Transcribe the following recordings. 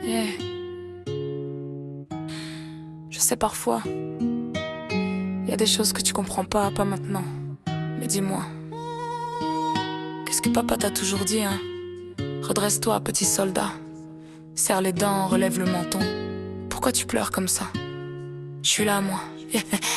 Yeah. Je sais parfois, y a des choses que tu comprends pas maintenant. Mais dis-moi, qu'est-ce que papa t'a toujours dit, hein? Redresse-toi, petit soldat. Serre les dents, relève le menton. Pourquoi tu pleures comme ça? Je suis là, moi.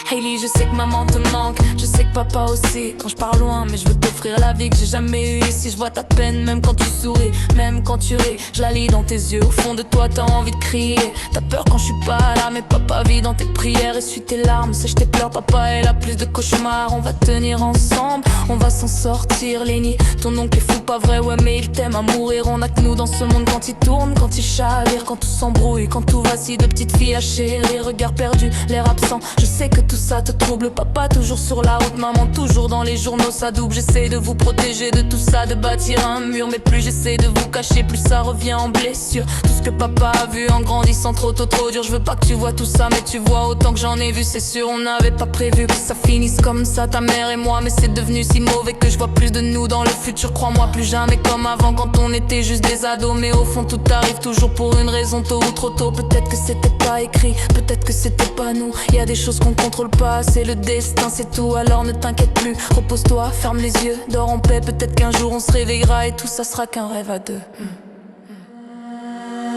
Hailey, je sais que maman te manque, je sais que papa aussi. Quand je pars loin, mais je veux t'offrir la vie que j'ai jamais eue. Si je vois ta peine, même quand tu souris, même quand tu ris, je la lis dans tes yeux. Au fond de toi, t'as envie de crier. T'as peur quand je suis pas là, mais papa vit dans tes prières. Essuie tes larmes, sèche tes pleurs. Papa est là, plus de cauchemars. On va tenir ensemble, on va s'en sortir. Lenny, ton oncle est fou, pas vrai, ouais, mais il t'aime à mourir. On a que nous dans ce monde quand il tourne, quand il chavire, quand tout s'embrouille, quand tout vacille. De petites filles à chérir, regard perdu, l'air absent. Je sais que tout ça te trouble, papa toujours sur la route, maman toujours dans les journaux, ça double. J'essaie de vous protéger de tout ça, de bâtir un mur, mais plus j'essaie de vous cacher, plus ça revient en blessure. Tout ce que papa a vu en grandissant trop dur. Je veux pas que tu vois tout ça, mais tu vois autant que j'en ai vu, c'est sûr. On n'avait pas prévu que ça finisse comme ça, ta mère et moi, mais c'est devenu si mauvais que je vois plus de nous dans le futur. Crois-moi, plus jamais comme avant quand on était juste des ados. Mais au fond tout arrive toujours pour une raison, tôt ou trop tôt. Peut-être que c'était pas écrit, peut-être que c'était pas nous. Y a des choses qu'on contrôle pas, c'est le destin, c'est tout. Alors ne t'inquiète plus, repose-toi, ferme les yeux, dors en paix. Peut-être qu'un jour on se réveillera et tout ça sera qu'un rêve à deux.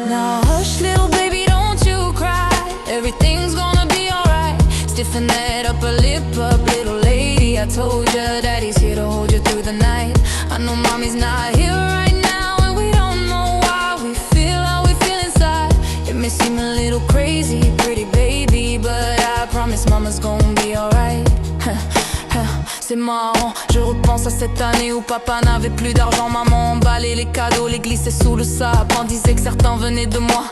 Now hush little baby, don't you cry. Everything's gonna be alright. Stiffen that upper lip up, little lady. I told ya daddy's here to hold you through the night. I know mommy's not here right now, and we don't know why we feel how we feel inside. It may seem a little crazy, pretty baby, but I promise mama's gonna be alright. C'est marrant, je repense à cette année où papa n'avait plus d'argent. Maman emballait les cadeaux, les glissait sous le sapin. Disait que certains venaient de moi,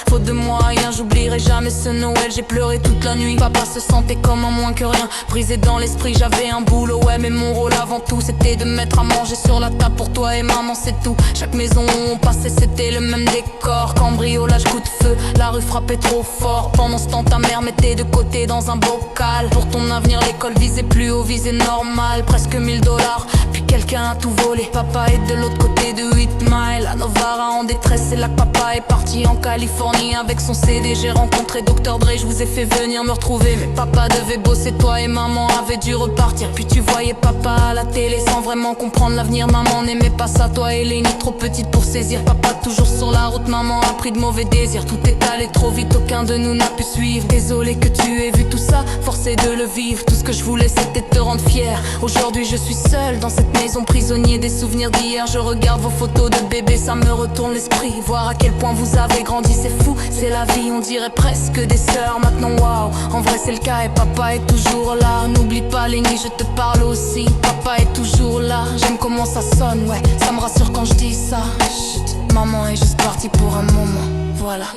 faute de moyens. J'oublierai jamais ce Noël, j'ai pleuré toute la nuit. Papa se sentait comme un moins que rien, brisé dans l'esprit, j'avais un boulot. Ouais, mais mon rôle avant tout, c'était de mettre à manger sur la table pour toi et maman, c'est tout. Chaque maison où on passait, c'était le même décor. Cambriolage, coup de feu, la rue frappait trop fort. Pendant ce temps, ta mère mettait de côté dans un bocal. Pour ton avenir, l'école visait plus haut, visait normal. Presque 1000 $, puis quelqu'un a tout volé. Papa est de l'autre côté de 8 miles, à Novara en détresse. C'est là que papa est parti en Californie avec son CD. J'ai rencontré Dr Dre, je vous ai fait venir me retrouver. Mais papa devait bosser, toi et maman avaient dû repartir. Puis tu voyais papa à la télé sans vraiment comprendre l'avenir. Maman n'aimait pas ça, toi et Lenny trop petite pour saisir. Papa toujours sur la route, maman a pris de mauvais désirs. Tout est allé trop vite, aucun de nous n'a pu suivre. Désolé que tu aies vu tout ça, forcé de le vivre. Tout ce que je voulais c'était te rendre fier. Aujourd'hui je suis seule dans cette maison, prisonnier des souvenirs d'hier. Je regarde vos photos de bébé, ça me retourne l'esprit. Voir à quel point vous avez grandi, c'est fou, c'est la vie. On dirait presque des sœurs maintenant, waouh. En vrai c'est le cas et papa est toujours là. N'oublie pas Lenny, je te parle aussi. Papa est toujours là, j'aime comment ça sonne, ouais. Ça me rassure quand je dis ça. Chut, maman est juste partie pour un moment, voilà.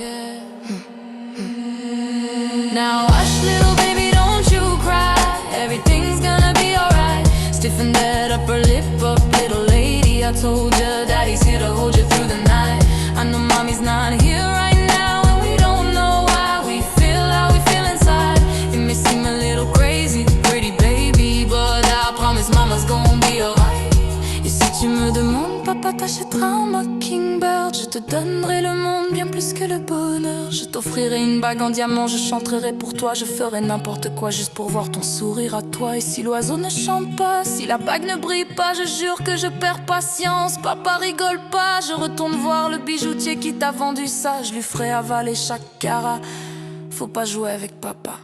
Now hush little baby, don't you cry. Everything's gonna be alright. Stiffen that upper lip up, little lady. I told ya daddy's here to hold you through the night. I know mommy's not here right now, and we don't know why we feel how we feel inside. It may seem a little crazy, pretty baby, but I promise mama's gonna be alright. Et si tu me demandes, papa t'achètera un mockingbird. Je te donnerai le monde, bien plus que le bonheur. Je t'offrirai une bague en diamant, je chanterai pour toi. Je ferai n'importe quoi juste pour voir ton sourire à toi. Et si l'oiseau ne chante pas, si la bague ne brille pas, je jure que je perds patience. Papa rigole pas, je retourne voir le bijoutier qui t'a vendu ça. Je lui ferai avaler chaque carat. Faut pas jouer avec papa.